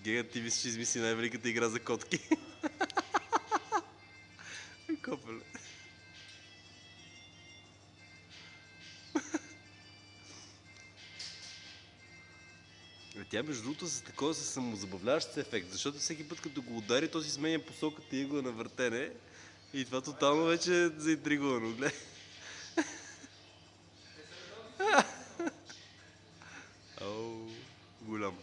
Гега, ти ще измисли най-великата игра за котки. Копеле. Тя между другото с такова се самозабавляващ се ефект, защото всеки път като го удари, то си сменя посоката и игла на въртене и това тотално вече е заинтригувано. Гледай. Ау, голям.